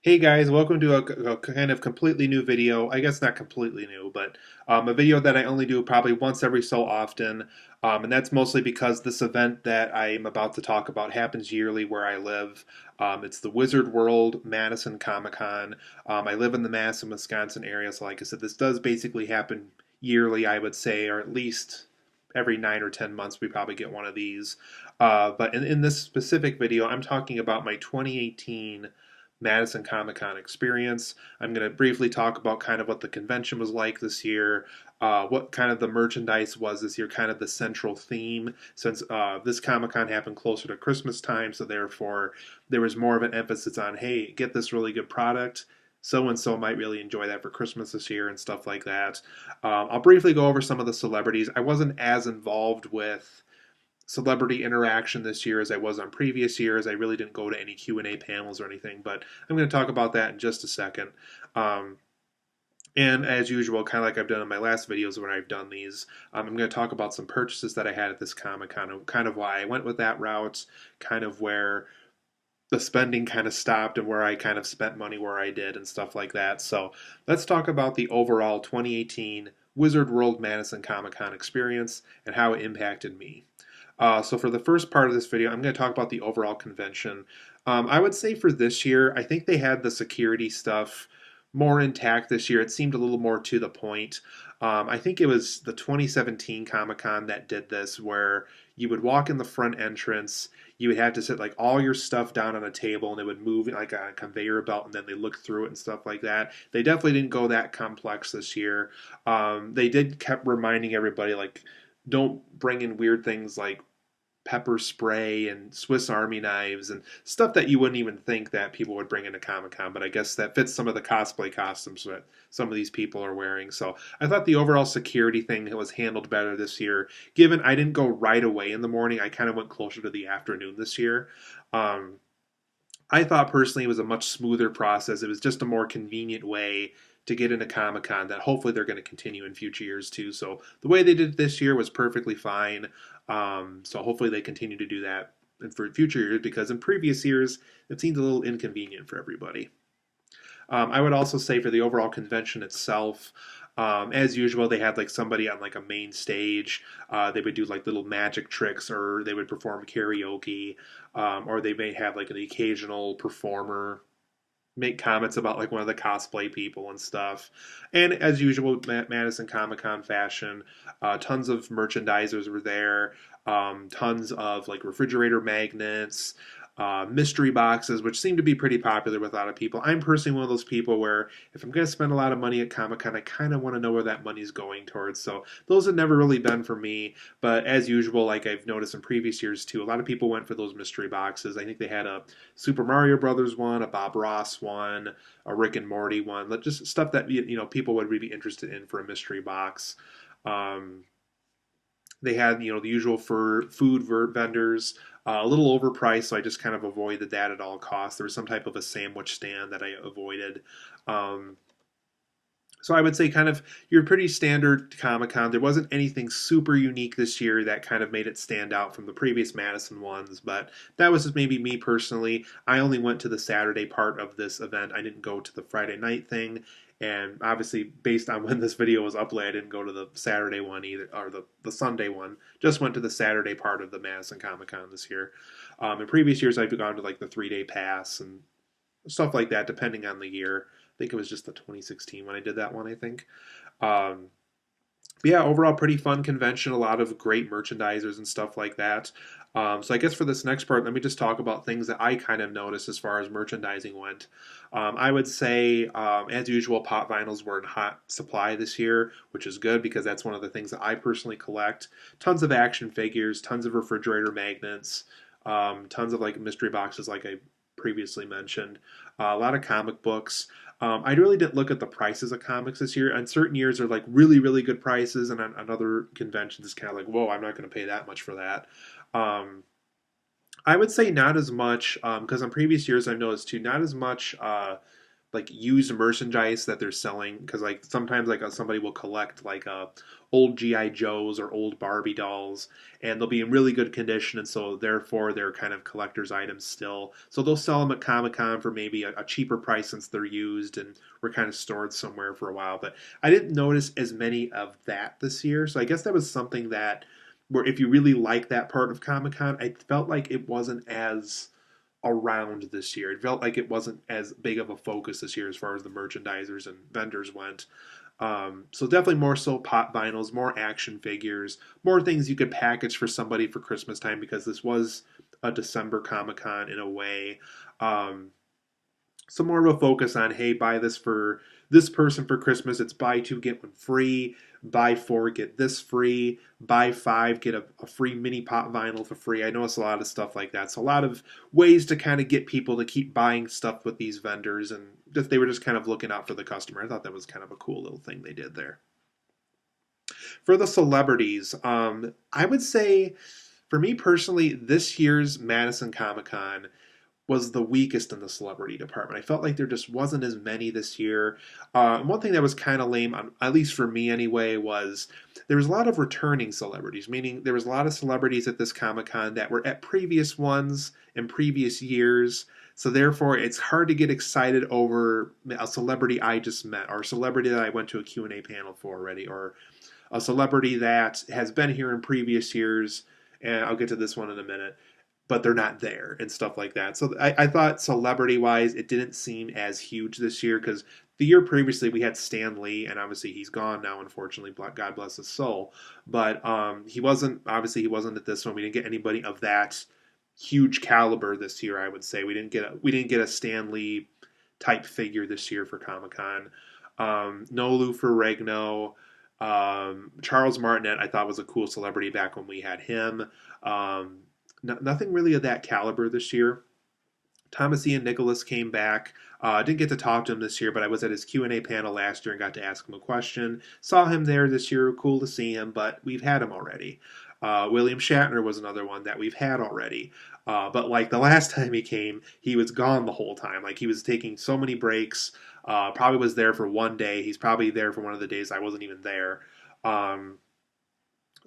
Hey guys, welcome to a kind of completely new video. I guess not completely new, but a video that I only do probably once every so often. And that's mostly because this event that I'm about to talk about happens yearly where I live. It's the Wizard World Madison Comic Con. I live in the Madison, Wisconsin area, so like I said, this does basically happen yearly, I would say, or at least every 9 or 10 months we probably get one of these. But in this specific video, I'm talking about my 2018 Madison Comic Con experience. I'm going to briefly talk about kind of what the convention was like this year, what kind of the merchandise was this year, kind of the central theme, since this Comic Con happened closer to Christmas time, so therefore there was more of an emphasis on, hey, get this really good product. So and so might really enjoy that for Christmas this year and stuff like that. I'll briefly go over some of the celebrities. I wasn't as involved with celebrity interaction this year as I was on previous years. I really didn't go to any Q&A panels or anything, but I'm going to talk about that in just a second. Um, and as usual, kind of like I've done in my last videos when I've done these, I'm going to talk about some purchases that I had at this Comic Con, kind of why I went with that route, kind of where the spending kind of stopped and where I kind of spent money where I did and stuff like that. So let's talk about the overall 2018 Wizard World Madison Comic Con experience and how it impacted me. So for the first part of this video, I'm going to talk about the overall convention. I would say for this year, I think they had the security stuff more intact this year. It seemed a little more to the point. I think it was the 2017 Comic Con that did this, where you would walk in the front entrance, you would have to sit like all your stuff down on a table, and it would move like a conveyor belt, and then they look through it and stuff like that. They definitely didn't go that complex this year. They did kept reminding everybody like, don't bring in weird things like pepper spray and Swiss Army knives and stuff that you wouldn't even think that people would bring into Comic Con, but I guess that fits some of the cosplay costumes that some of these people are wearing. So I thought the overall security thing was handled better this year. Given I didn't go right away in the morning, I kind of went closer to the afternoon this year. Um, I thought personally it was a much smoother process. It was just a more convenient way to get into Comic Con that hopefully they're going to continue in future years too. So the way they did it this year was perfectly fine. So hopefully they continue to do that for future years because in previous years it seemed a little inconvenient for everybody. I would also say for the overall convention itself, as usual, they had like somebody on like a main stage. They would do like little magic tricks, or they would perform karaoke, or they may have like an occasional performer make comments about like one of the cosplay people and stuff. And as usual, Madison Comic Con fashion, tons of merchandisers were there, tons of like refrigerator magnets, mystery boxes, which seem to be pretty popular with a lot of people. I'm personally one of those people where if I'm going to spend a lot of money at Comic Con, I kind of want to know where that money's going towards. So those have never really been for me. But as usual, like I've noticed in previous years too, a lot of people went for those mystery boxes. I think they had a Super Mario Brothers one, a Bob Ross one, a Rick and Morty one, just stuff that people would really be interested in for a mystery box. Um, they had the usual for food vendors, a little overpriced, so I just kind of avoided that at all costs. There was some type of a sandwich stand that I avoided. Um, so I would say kind of your pretty standard Comic Con. There wasn't anything super unique this year that kind of made it stand out from the previous Madison ones, but that was just maybe me personally. I only went to the Saturday part of this event. I didn't go to the Friday night thing. And obviously, based on when this video was uploaded, I didn't go to the Saturday one either, or the Sunday one. Just went to the Saturday part of the Madison Comic Con this year. In previous years, I've gone to like the 3-day pass and stuff like that, depending on the year. I think it was just the 2016 when I did that one, I think. Um, but yeah, overall, pretty fun convention. A lot of great merchandisers and stuff like that. So I guess for this next part, let me just talk about things that I kind of noticed as far as merchandising went. I would say, as usual, pop vinyls were in hot supply this year, which is good because that's one of the things that I personally collect. Tons of action figures, tons of refrigerator magnets, tons of like mystery boxes, like I previously mentioned. A lot of comic books. I really didn't look at the prices of comics this year. On certain years, they're like really, really good prices, and on other conventions, it's kind of like, whoa, I'm not going to pay that much for that. Um, I would say not as much because on previous years I've noticed too, not as much like used merchandise that they're selling, because like sometimes like somebody will collect like old GI Joes or old Barbie dolls, and they'll be in really good condition, and so therefore they're kind of collector's items still. So they'll sell them at Comic Con for maybe a cheaper price since they're used and were kind of stored somewhere for a while. But I didn't notice as many of that this year, so I guess that was something that where if you really like that part of Comic Con, I felt like it wasn't as around this year. It felt like it wasn't as big of a focus this year as far as the merchandisers and vendors went. So definitely more so pop vinyls, more action figures, more things you could package for somebody for Christmas time, because this was a December Comic Con in a way. Um, so more of a focus on, hey, buy this for this person for Christmas. It's buy two get one free, buy four get this free, buy five get a free mini pop vinyl for free. I notice a lot of stuff like that. So a lot of ways to kind of get people to keep buying stuff with these vendors, and just they were just kind of looking out for the customer. I thought that was kind of a cool little thing they did there. For the celebrities, I would say for me personally, this year's Madison Comic Con was the weakest in the celebrity department. I felt like there just wasn't as many this year. And one thing that was kind of lame, at least for me anyway, was there was a lot of returning celebrities, meaning there was a lot of celebrities at this Comic Con that were at previous ones in previous years. So therefore, it's hard to get excited over a celebrity I just met, or a celebrity that I went to a Q&A panel for already, or a celebrity that has been here in previous years, and I'll get to this one in a minute, but they're not there and stuff like that. So I thought celebrity wise, it didn't seem as huge this year, because the year previously we had Stan Lee, and obviously he's gone now, unfortunately. God bless his soul. But he wasn't at this one. We didn't get anybody of that huge caliber this year. I would say we didn't get a Stan Lee type figure this year for Comic Con. No Lou Ferrigno. Charles Martinet I thought was a cool celebrity back when we had him. Nothing really of that caliber this year. Thomas Ian Nicholas came back. I didn't get to talk to him this year, but I was at his Q&A panel last year and got to ask him a question. Saw him there this year. Cool to see him, but we've had him already. William Shatner was another one that we've had already. But like the last time he came, he was gone the whole time. Like he was taking so many breaks. Probably was there for one day. He's probably there for one of the days I wasn't even there. I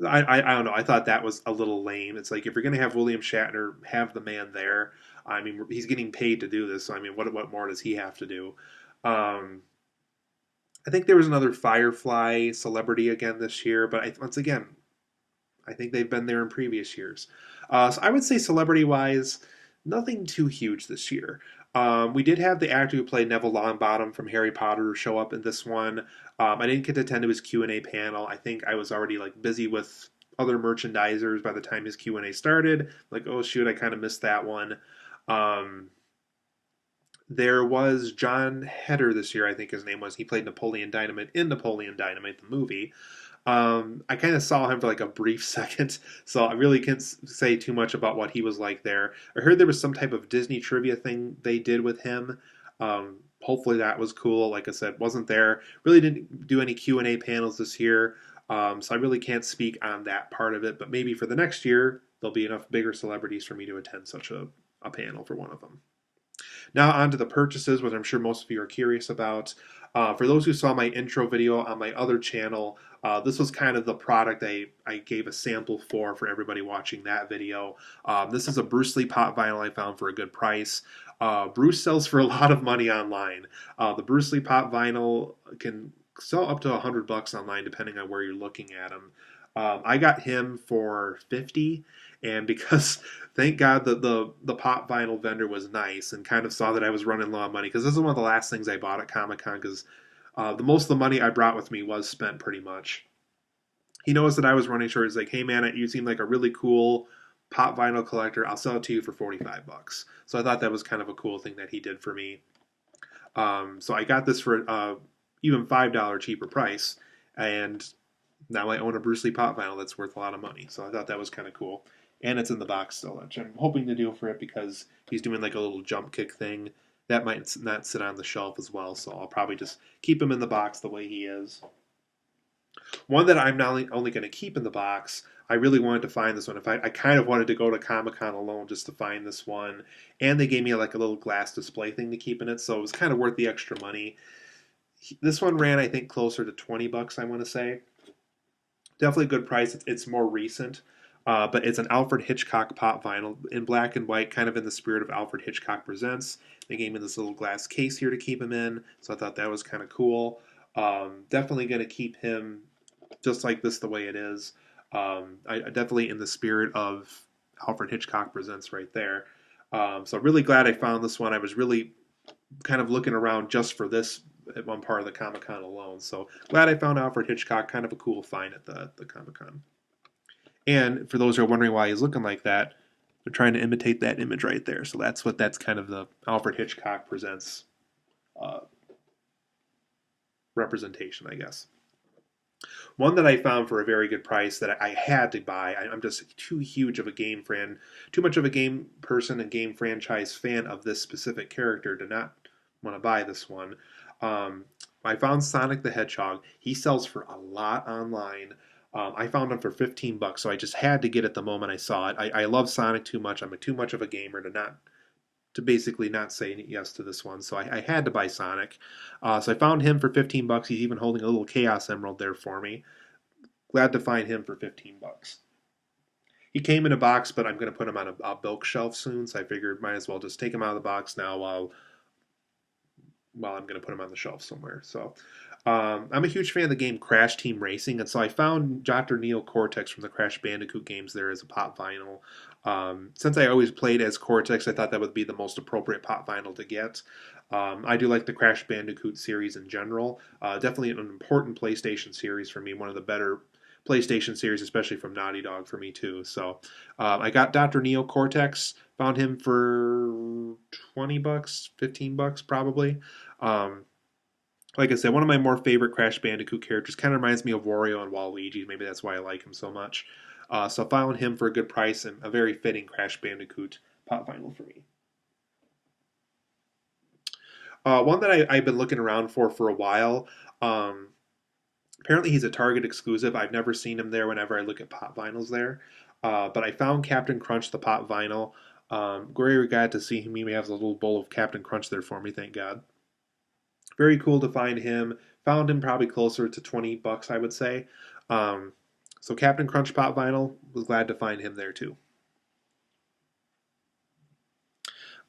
don't know. I thought that was a little lame. It's like if you're going to have William Shatner, have the man there. I mean, he's getting paid to do this. So I mean, what more does he have to do? I think there was another Firefly celebrity again this year, but once again, I think they've been there in previous years. So I would say celebrity-wise, nothing too huge this year. We did have the actor who played Neville Longbottom from Harry Potter show up in this one. I didn't get to attend to his Q&A panel. I think I was already like busy with other merchandisers by the time his Q&A started. Like, oh shoot, I kind of missed that one. There was John Heder this year, I think his name was. He played Napoleon Dynamite in Napoleon Dynamite, the movie. I kind of saw him for like a brief second, so I really can't say too much about what he was like there. I heard there was some type of Disney trivia thing they did with him. Hopefully that was cool. Like I said, wasn't there. Really didn't do any Q&A panels this year, so I really can't speak on that part of it. But maybe for the next year, there'll be enough bigger celebrities for me to attend such a panel for one of them. Now on to the purchases, which I'm sure most of you are curious about. For those who saw my intro video on my other channel, this was kind of the product I gave a sample for everybody watching that video. This is a Bruce Lee pop vinyl I found for a good price. Bruce sells for a lot of money online. The Bruce Lee pop vinyl can sell up to $100 online depending on where you're looking at them. I got him for 50, and because thank God that the pop vinyl vendor was nice and kind of saw that I was running low on money, because this is one of the last things I bought at Comic Con, because the most of the money I brought with me was spent pretty much. He knows that I was running short. He's like, hey man, you seem like a really cool pop vinyl collector. I'll sell it to you for $45. So I thought that was kind of a cool thing that he did for me. So I got this for even $5 cheaper price, and now I own a Bruce Lee pop vinyl that's worth a lot of money. So I thought that was kind of cool. And it's in the box still, which I'm hoping to do for it because he's doing like a little jump kick thing. That might not sit on the shelf as well, so I'll probably just keep him in the box the way he is. One that I'm not only going to keep in the box, I really wanted to find this one. I kind of wanted to go to Comic-Con alone just to find this one, and they gave me like a little glass display thing to keep in it, so it was kind of worth the extra money. This one ran, I think, closer to $20, I want to say. Definitely a good price. It's more recent, but it's an Alfred Hitchcock pop vinyl in black and white, kind of in the spirit of Alfred Hitchcock Presents. They gave me this little glass case here to keep him in, so I thought that was kind of cool. Definitely going to keep him just like this the way it is. I definitely in the spirit of Alfred Hitchcock Presents right there. So really glad I found this one. I was really kind of looking around just for this at one part of the Comic Con alone. So glad I found Alfred Hitchcock. Kind of a cool find at the Comic Con. And for those who are wondering why he's looking like that, they're trying to imitate that image right there. So that's kind of the Alfred Hitchcock Presents uh, representation, I guess. One that I found for a very good price that I had to buy. I'm just too huge of a game fan, too much of a game person and game franchise fan of this specific character to not want to buy this one. I found Sonic the Hedgehog. He sells for a lot online. I found him for $15, so I just had to get it the moment I saw it. I love Sonic too much. I'm too much of a gamer to basically not say yes to this one. So I had to buy Sonic. So I found him for $15. He's even holding a little Chaos Emerald there for me. Glad to find him for $15. He came in a box, but I'm going to put him on a bulk shelf soon. So I figured might as well just take him out of the box now while I'm going to put him on the shelf somewhere. So I'm a huge fan of the game Crash Team Racing, and so I found Dr. Neo Cortex from the Crash Bandicoot games there as a pop vinyl. Since I always played as Cortex, I thought that would be the most appropriate pop vinyl to get. I do like the Crash Bandicoot series in general. Definitely an important PlayStation series for me, one of the better PlayStation series, especially from Naughty Dog for me too. So I got Dr. Neo Cortex, found him for $20, $15 probably. Like I said, one of my more favorite Crash Bandicoot characters. Kind of reminds me of Wario and Waluigi. Maybe that's why I like him so much. So I found him for a good price and a very fitting Crash Bandicoot pop vinyl for me. One that I've been looking around for a while. Apparently he's a Target exclusive. I've never seen him there whenever I look at pop vinyls there. But I found Captain Crunch, the pop vinyl. Very glad to see him. He has a little bowl of Captain Crunch there for me, thank God. Very cool to find him. Found him probably closer to $20, I would say. So Captain Crunch pop vinyl, was glad to find him there too.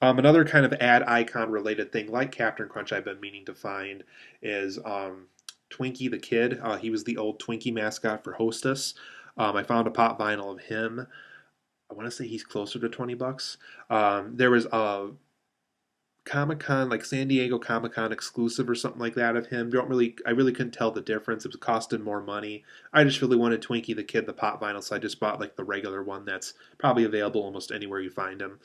Another kind of ad icon related thing like Captain Crunch I've been meaning to find is Twinkie the Kid. He was the old Twinkie mascot for Hostess. I found a pop vinyl of him. I want to say he's closer to $20. There was a Comic-Con, like San Diego Comic-Con exclusive or something like that of him. I really couldn't tell the difference. It was costing more money. I just really wanted Twinkie the Kid, the pop vinyl, so I just bought like the regular one that's probably available almost anywhere you find him.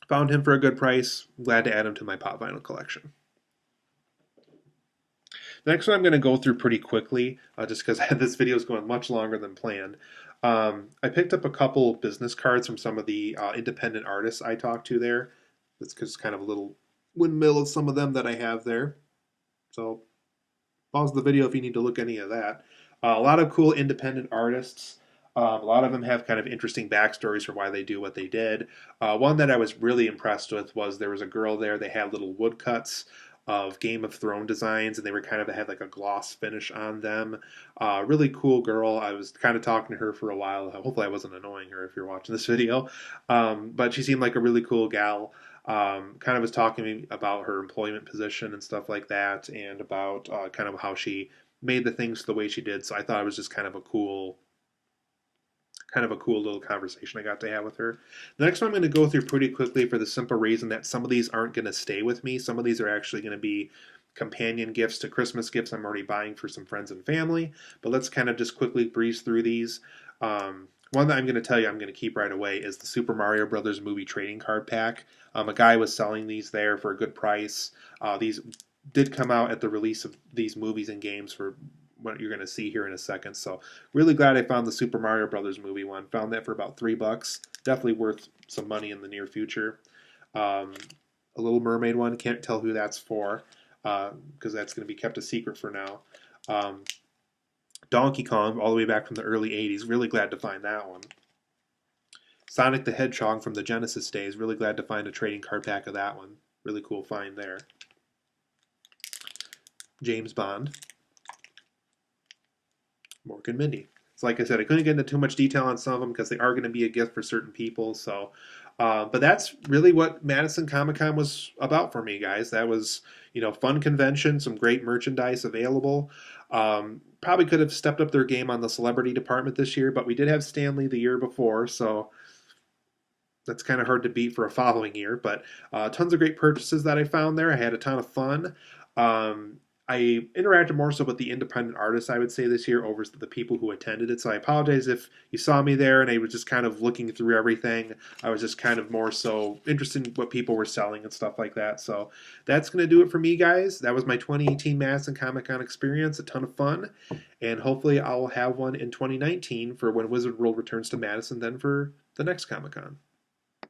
Found him for a good price. Glad to add him to my pop vinyl collection. The next one I'm going to go through pretty quickly, just because this video is going much longer than planned. I picked up a couple business cards from some of the independent artists I talked to there. It's just kind of a little windmill of some of them that I have there. So pause the video if you need to look any of that. A lot of cool independent artists. A lot of them have kind of interesting backstories for why they do what they did. One that I was really impressed with was there was a girl there. They had little woodcuts of Game of Thrones designs, and they were kind of had like a gloss finish on them. Really cool girl. I was kind of talking to her for a while. Hopefully I wasn't annoying her if you're watching this video. But she seemed like a really cool gal. Kind of was talking to me about her employment position and stuff like that, and about kind of how she made the things the way she did. So I thought it was just kind of a cool little conversation I got to have with her. The next one I'm going to go through pretty quickly for the simple reason that some of these aren't going to stay with me. Some of these are actually going to be companion gifts to Christmas gifts I'm already buying for some friends and family. But let's kind of just quickly breeze through these. One that I'm going to tell you I'm going to keep right away is the Super Mario Brothers movie trading card pack. A guy was selling these there for a good price. These did come out at the release of these movies and games for what you're going to see here in a second. So really glad I found the Super Mario Brothers movie one. Found that for about $3. Definitely worth some money in the near future. A Little Mermaid one. Can't tell who that's for because that's going to be kept a secret for now. Donkey Kong, all the way back from the early 80s. Really glad to find that one. Sonic the Hedgehog from the Genesis days. Really glad to find a trading card pack of that one. Really cool find there. James Bond. Mork and Mindy. So like I said, I couldn't get into too much detail on some of them because they are going to be a gift for certain people. So, but that's really what Madison Comic Con was about for me, guys. That was, fun convention, some great merchandise available. Probably could have stepped up their game on the celebrity department this year, but we did have Stanley the year before, so that's kind of hard to beat for a following year. But tons of great purchases that I found there. I had a ton of fun. I interacted more so with the independent artists, I would say, this year over the people who attended it. So I apologize if you saw me there and I was just kind of looking through everything. I was just kind of more so interested in what people were selling and stuff like that. So that's going to do it for me, guys. That was my 2018 Madison Comic Con experience. A ton of fun. And hopefully I'll have one in 2019 for when Wizard World returns to Madison, then for the next Comic Con.